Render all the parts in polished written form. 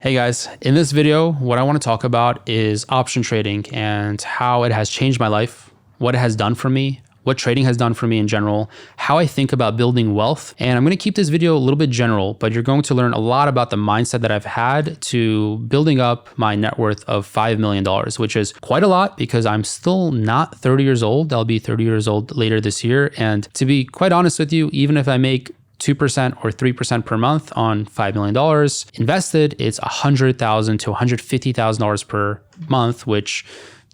Hey guys, in this video, what I want to talk about is option trading and how it has changed my life, what it has done for me, what trading has done for me in general, how I think about building wealth. And I'm going to keep this video a little bit general, but you're going to learn a lot about the mindset that I've had to building up my net worth of $5 million, which is quite a lot because I'm still not 30 years old. I'll be 30 years old later this year. And to be quite honest with you, even if I make 2% or 3% per month on $5 million invested, it's $100,000 to $150,000 per month, which,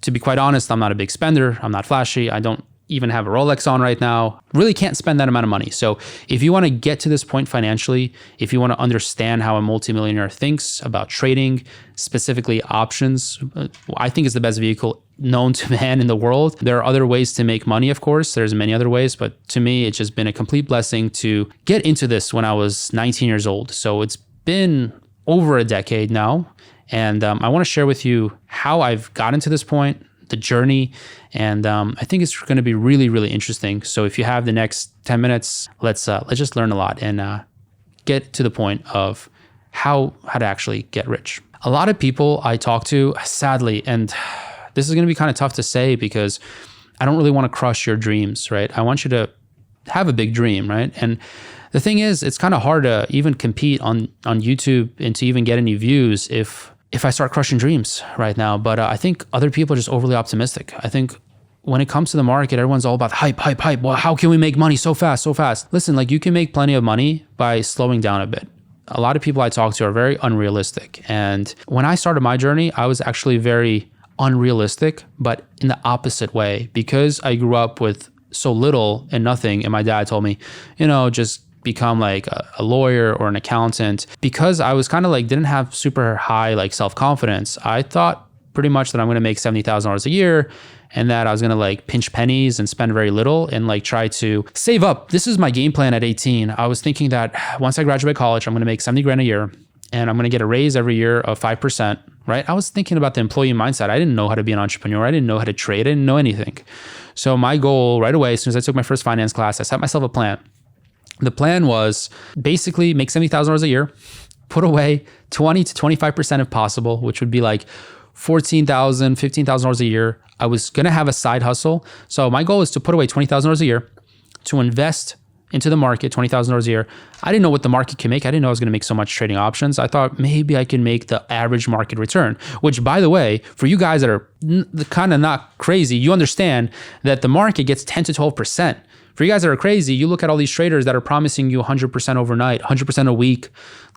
to be quite honest, I'm not a big spender. I'm not flashy. I don't even have a Rolex on right now. Really can't spend that amount of money. So if you want to get to this point financially, if you want to understand how a multimillionaire thinks about trading, specifically options, I think is the best vehicle known to man in the world. There are other ways to make money, of course. There's many other ways, but to me, it's just been a complete blessing to get into this when I was 19 years old. So it's been over a decade now. And I want to share with you how I've gotten to this point, the journey, and I think it's going to be really, really interesting. So if you have the next 10 minutes, let's just learn a lot and get to the point of how to actually get rich. A lot of people I talk to, sadly, and this is going to be kind of tough to say because I don't really want to crush your dreams, right? I want you to have a big dream, right? And the thing is, it's kind of hard to even compete on YouTube and to even get any views if I start crushing dreams right now. But I think other people are just overly optimistic. I think when it comes to the market, everyone's all about hype. Well, how can we make money so fast? Listen, like you can make plenty of money by slowing down a bit. A lot of people I talk to are very unrealistic. And when I started my journey, I was actually very unrealistic, but in the opposite way, because I grew up with so little and nothing. And my dad told me, just become like a lawyer or an accountant. Because I was kind of like, didn't have super high like self-confidence, I thought pretty much that I'm going to make $70,000 a year and that I was going to like pinch pennies and spend very little and like try to save up. This is my game plan at 18. I was thinking that once I graduate college, I'm going to make 70 grand a year and I'm going to get a raise every year of 5%, right? I was thinking about the employee mindset. I didn't know how to be an entrepreneur. I didn't know how to trade. I didn't know anything. So my goal right away, as soon as I took my first finance class, I set myself a plan. The plan was basically make $70,000 a year, put away 20 to 25% if possible, which would be like $14,000, $15,000 a year. I was going to have a side hustle. So my goal is to put away $20,000 a year to invest into the market, $20,000 a year. I didn't know what the market can make. I didn't know I was going to make so much trading options. I thought maybe I can make the average market return, which, by the way, for you guys that are kind of not crazy, you understand that the market gets 10 to 12%. For you guys that are crazy, you look at all these traders that are promising you 100% overnight, 100% a week.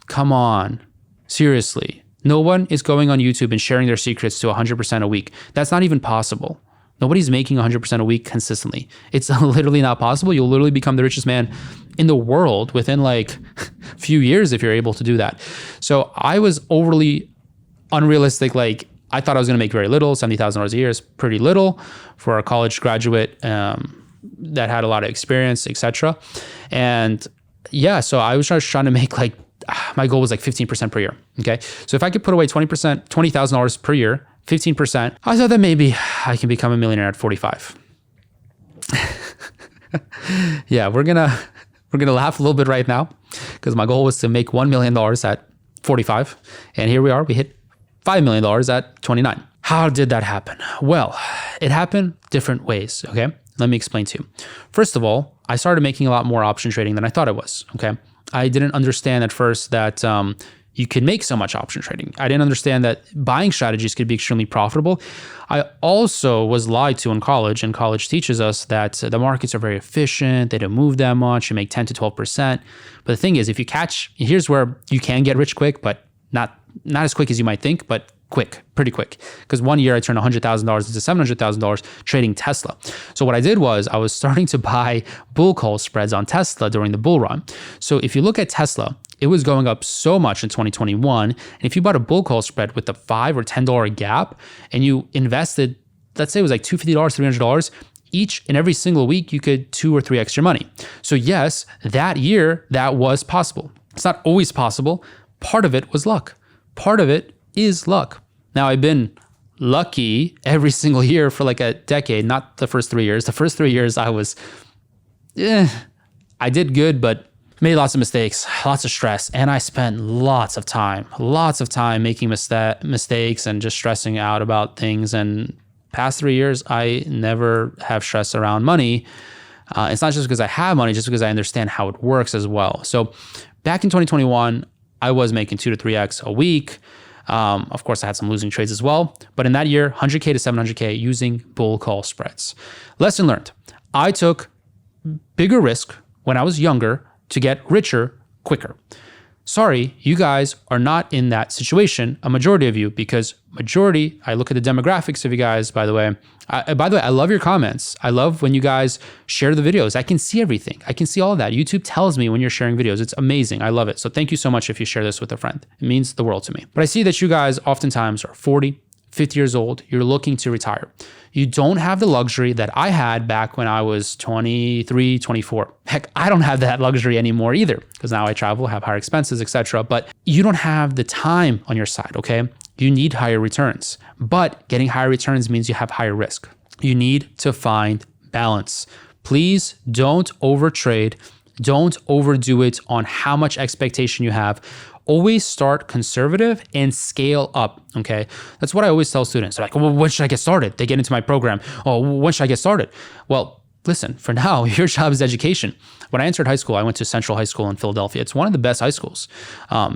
Come on, seriously. No one is going on YouTube and sharing their secrets to 100% a week. That's not even possible. Nobody's making 100% a week consistently. It's literally not possible. You'll literally become the richest man in the world within like a few years if you're able to do that. So I was overly unrealistic. Like I thought I was going to make very little. $70,000 a year is pretty little for a college graduate that had a lot of experience, etc. And yeah, so I was just trying to make like, my goal was like 15% per year. Okay. So if I could put away 20%, $20,000 per year, 15%, I thought that maybe I can become a millionaire at 45. Yeah, we're gonna laugh a little bit right now because my goal was to make $1 million at 45. And here we are, we hit $5 million at 29. How did that happen? Well, it happened different ways, okay? Let me explain to you. First of all, I started making a lot more option trading than I thought I was, okay? I didn't understand at first that you can make so much option trading. I didn't understand that buying strategies could be extremely profitable. I also was lied to in college, and college teaches us that the markets are very efficient. They don't move that much. You make 10 to 12%. But the thing is, if you catch, here's where you can get rich quick, but not as quick as you might think, but quick, pretty quick. Because one year I turned $100,000 into $700,000 trading Tesla. So what I did was I was starting to buy bull call spreads on Tesla during the bull run. So if you look at Tesla, it was going up so much in 2021. And if you bought a bull call spread with a $5 or $10 gap and you invested, let's say it was like $250, $300, each and every single week, you could 2 or 3x your money. So yes, that year, that was possible. It's not always possible. Part of it was luck. Part of it is luck. Now, I've been lucky every single year for like a decade, not the first 3 years. The first 3 years I was, I did good, but Made lots of mistakes, lots of stress, and I spent lots of time making mistakes and just stressing out about things. And past 3 years, I never have stress around money. It's not just because I have money, just because I understand how it works as well. So back in 2021, I was making 2 to 3x a week. Of course, I had some losing trades as well. But in that year, 100K to 700K using bull call spreads. Lesson learned. I took bigger risk when I was younger to get richer quicker. Sorry, you guys are not in that situation, a majority of you, because majority, I look at the demographics of you guys, by the way. I love your comments. I love when you guys share the videos. I can see everything. I can see all of that. YouTube tells me when you're sharing videos. It's amazing. I love it. So thank you so much if you share this with a friend. It means the world to me. But I see that you guys oftentimes are 40, 50 years old. You're looking to retire. You don't have the luxury that I had back when I was 23, 24. Heck, I don't have that luxury anymore either, because now I travel, have higher expenses, etc. But you don't have the time on your side, okay? You need higher returns, but getting higher returns means you have higher risk. You need to find balance. Please don't overtrade. Don't overdo it on how much expectation you have. Always start conservative and scale up, okay? That's what I always tell students. They're like, well, when should I get started? They get into my program. Oh, when should I get started? Well, listen, for now, your job is education. When I entered high school, I went to Central High School in Philadelphia. It's one of the best high schools.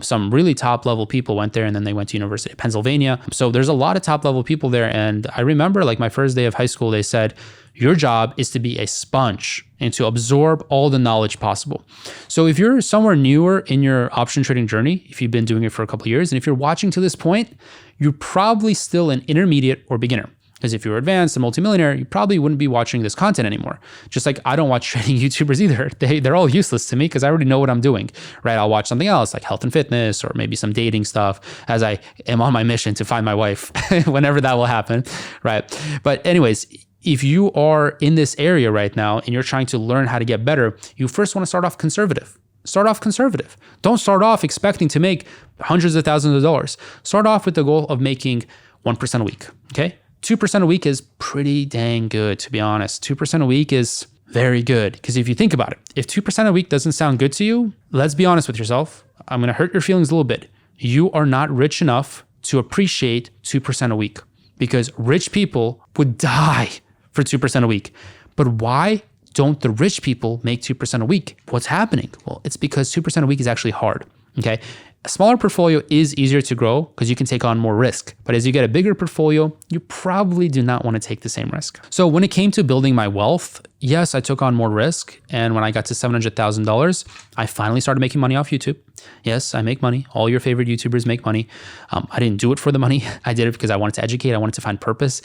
Some really top level people went there, and then they went to University of Pennsylvania. So there's a lot of top level people there. And I remember like my first day of high school, they said, your job is to be a sponge and to absorb all the knowledge possible. So if you're somewhere newer in your option trading journey, if you've been doing it for a couple of years, and if you're watching to this point, you're probably still an intermediate or beginner. Because if you're advanced and multimillionaire, you probably wouldn't be watching this content anymore. Just like I don't watch trading YouTubers either. They're all useless to me because I already know what I'm doing, right? I'll watch something else like health and fitness or maybe some dating stuff as I am on my mission to find my wife whenever that will happen, right? But anyways, if you are in this area right now and you're trying to learn how to get better, you first want to start off conservative. Start off conservative. Don't start off expecting to make hundreds of thousands of dollars. Start off with the goal of making 1% a week, okay? 2% a week is pretty dang good, to be honest. 2% a week is very good. Because if you think about it, if 2% a week doesn't sound good to you, let's be honest with yourself. I'm going to hurt your feelings a little bit. You are not rich enough to appreciate 2% a week, because rich people would die for 2% a week. But why don't the rich people make 2% a week? What's happening? Well, it's because 2% a week is actually hard, okay? A smaller portfolio is easier to grow because you can take on more risk. But as you get a bigger portfolio, you probably do not want to take the same risk. So when it came to building my wealth, yes, I took on more risk. And when I got to $700,000, I finally started making money off YouTube. Yes, I make money. All your favorite YouTubers make money. I didn't do it for the money. I did it because I wanted to educate. I wanted to find purpose.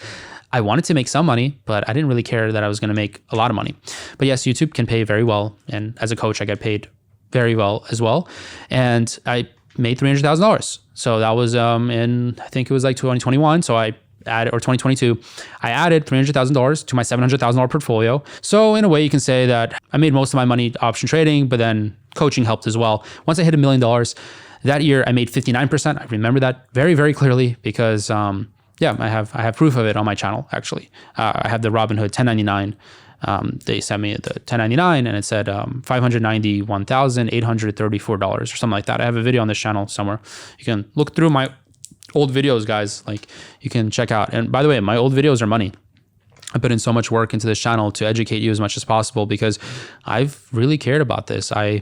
I wanted to make some money, but I didn't really care that I was going to make a lot of money. But yes, YouTube can pay very well. And as a coach, I get paid very well as well. And I made $300,000. So that was in, I think it was like 2021. So I added, or 2022, I added $300,000 to my $700,000 portfolio. So in a way you can say that I made most of my money option trading, but then coaching helped as well. Once I hit $1 million, that year I made 59%. I remember that very, very clearly because I have proof of it on my channel actually. I have the Robinhood 1099. They sent me the 1099 and it said $591,834 or something like that. I have a video on this channel somewhere. You can look through my old videos, guys. Like you can check out. And by the way, my old videos are money. I put in so much work into this channel to educate you as much as possible because I've really cared about this. To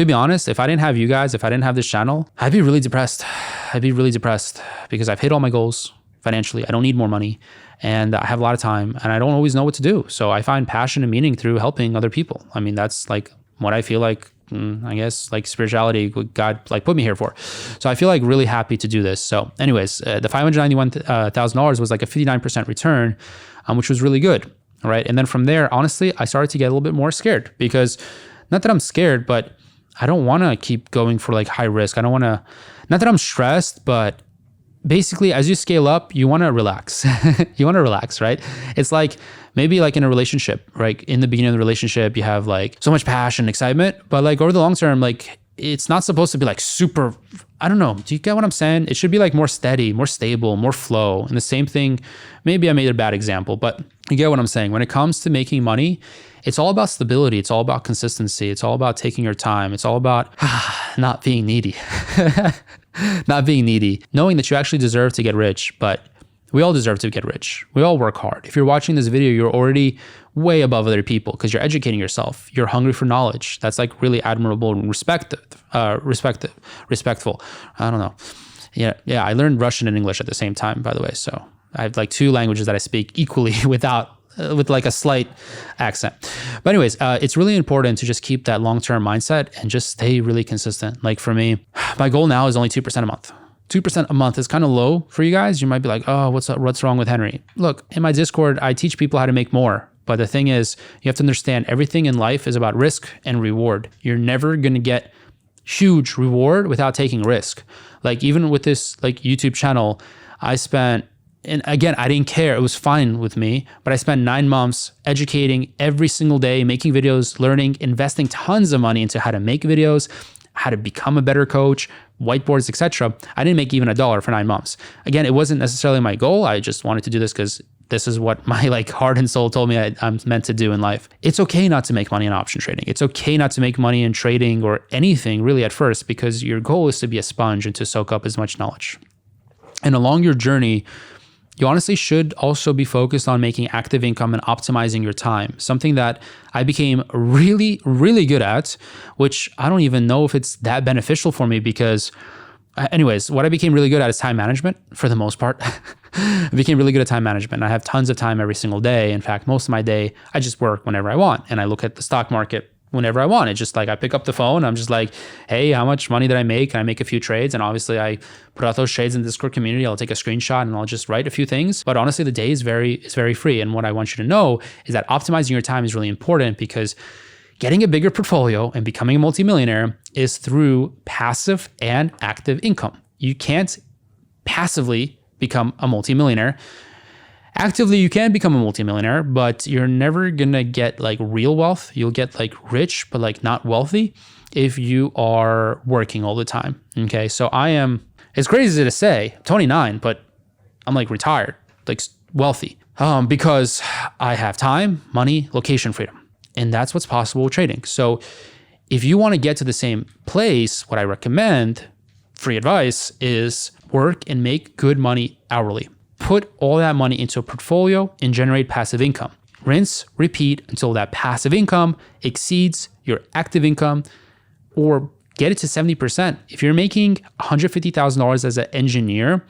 be honest, if I didn't have you guys, if I didn't have this channel, I'd be really depressed. I'd be really depressed because I've hit all my goals financially. I don't need more money. And I have a lot of time and I don't always know what to do. So I find passion and meaning through helping other people. I mean, that's like what I feel like, I guess, like spirituality, God like put me here for. So I feel like really happy to do this. So anyways, the $591,000 was like a 59% return, which was really good. All right. And then from there, honestly, I started to get a little bit more scared because not that I'm scared, but I don't want to keep going for like high risk. I don't want to, not that I'm stressed, but basically, as you scale up, you want to relax. You want to relax, right? It's like maybe like in a relationship, right? In the beginning of the relationship, you have like so much passion, excitement, but like over the long term, like it's not supposed to be like super, I don't know. Do you get what I'm saying? It should be like more steady, more stable, more flow. And the same thing, maybe I made a bad example, but You get what I'm saying? When it comes to making money, it's all about stability. It's all about consistency. It's all about taking your time. It's all about not being needy. Not being needy. Knowing that you actually deserve to get rich, but we all deserve to get rich. We all work hard. If you're watching this video, you're already way above other people because you're educating yourself. You're hungry for knowledge. That's like really admirable and respectful. I don't know. Yeah. I learned Russian and English at the same time, by the way. So I have like 2 languages that I speak equally with like a slight accent. But anyways, it's really important to just keep that long-term mindset and just stay really consistent. Like for me, my goal now is only 2% a month. 2% a month is kind of low for you guys. You might be like, oh, what's wrong with Henry? Look, in my Discord, I teach people how to make more. But the thing is, you have to understand everything in life is about risk and reward. You're never going to get huge reward without taking risk. Like even with this like YouTube channel, and again, I didn't care. It was fine with me, but I spent 9 months educating every single day, making videos, learning, investing tons of money into how to make videos, how to become a better coach, whiteboards, etc. I didn't make even $1 for 9 months. Again, it wasn't necessarily my goal. I just wanted to do this because this is what my like heart and soul told me I'm meant to do in life. It's okay not to make money in option trading. It's okay not to make money in trading or anything really at first, because your goal is to be a sponge and to soak up as much knowledge. And along your journey, you honestly should also be focused on making active income and optimizing your time. Something that I became really, really good at, which I don't even know if it's that beneficial for me because anyways, what I became really good at is time management for the most part. I became really good at time management. I have tons of time every single day. In fact, most of my day, I just work whenever I want and I look at the stock market whenever I want. It's just like I pick up the phone. I'm just like, hey, how much money did I make? And I make a few trades. And obviously I put out those trades in the Discord community. I'll take a screenshot and I'll just write a few things. But honestly, the day is very free. And what I want you to know is that optimizing your time is really important, because getting a bigger portfolio and becoming a multimillionaire is through passive and active income. You can't passively become a multimillionaire. Actively, you can become a multimillionaire, but you're never gonna get like real wealth. You'll get like rich, but like not wealthy if you are working all the time. Okay, so it's crazy to say, I'm 29, but I'm like retired, like wealthy, because I have time, money, location freedom. And that's what's possible with trading. So if you wanna get to the same place, what I recommend, free advice, is work and make good money hourly. Put all that money into a portfolio and generate passive income. Rinse, repeat until that passive income exceeds your active income, or get it to 70%. If you're making $150,000 as an engineer,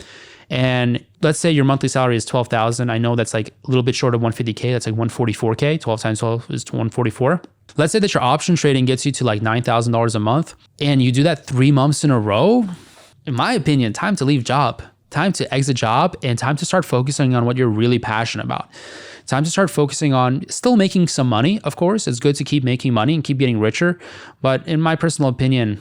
and let's say your monthly salary is $12,000, I know that's like a little bit short of 150K, that's like 144K, 12 times 12 is 144. Let's say that your option trading gets you to like $9,000 a month, and you do that 3 months in a row. In my opinion, time to leave job. Time to exit job and time to start focusing on what you're really passionate about. Time to start focusing on still making some money. Of course, it's good to keep making money and keep getting richer. But in my personal opinion,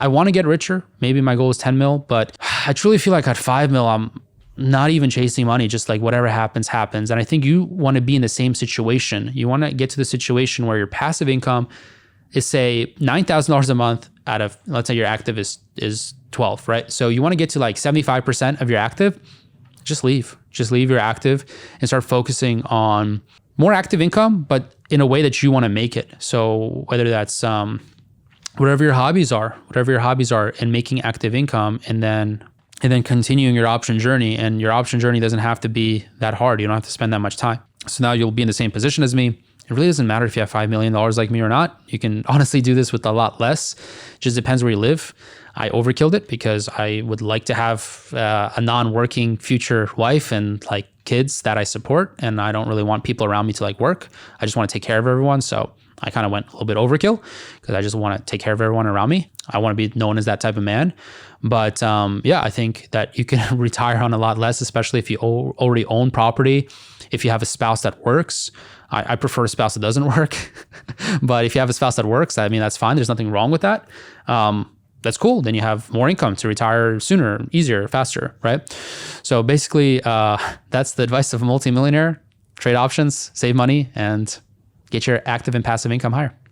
I want to get richer. Maybe my goal is 10 mil, but I truly feel like at 5 mil, I'm not even chasing money, just like whatever happens, happens. And I think you want to be in the same situation. You want to get to the situation where your passive income is say $9,000 a month out of, let's say your active is 12, right? So you want to get to like 75% of your active, just leave your active and start focusing on more active income, but in a way that you want to make it. So whether that's whatever your hobbies are, and making active income, and then continuing your option journey. And your option journey doesn't have to be that hard. You don't have to spend that much time. So now you'll be in the same position as me. It really doesn't matter if you have $5 million like me or not. You can honestly do this with a lot less. It just depends where you live. I overkilled it because I would like to have a non-working future wife and like kids that I support. And I don't really want people around me to like work. I just want to take care of everyone. So I kind of went a little bit overkill because I just want to take care of everyone around me. I want to be known as that type of man. But yeah, I think that you can retire on a lot less, especially if you already own property. If you have a spouse that works, I prefer a spouse that doesn't work. But if you have a spouse that works, I mean, that's fine. There's nothing wrong with that. That's cool. Then you have more income to retire sooner, easier, faster, right? So basically, that's the advice of a multimillionaire. Trade options, save money, and get your active and passive income higher.